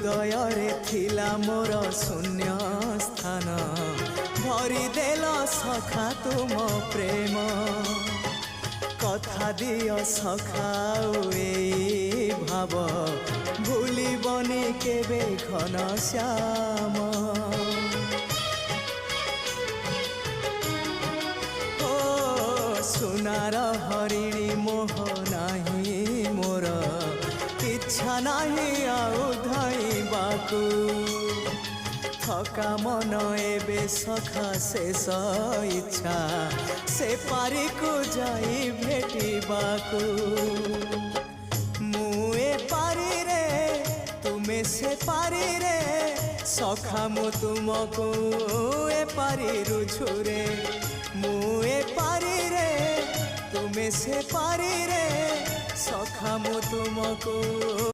हृदय थिला मोर शून्य स्थान भरी देल सखा तुम प्रेम कथा दियो सखाऊ ए भाव भूलिबनी केबे घन श्याम ओ सुनार हरिणी मोह नाही मोर इच्छा नहीं आउ धाइबाकू थका मन एबे सखा शेष इच्छा से पारी को जाई भेटिबाकू मुए पारी रे तुमे से पारी रे सखा मु तुमको ए पारी रुझुरे मुए पारी रे तुमे से पारी रे सखा मु तुमको।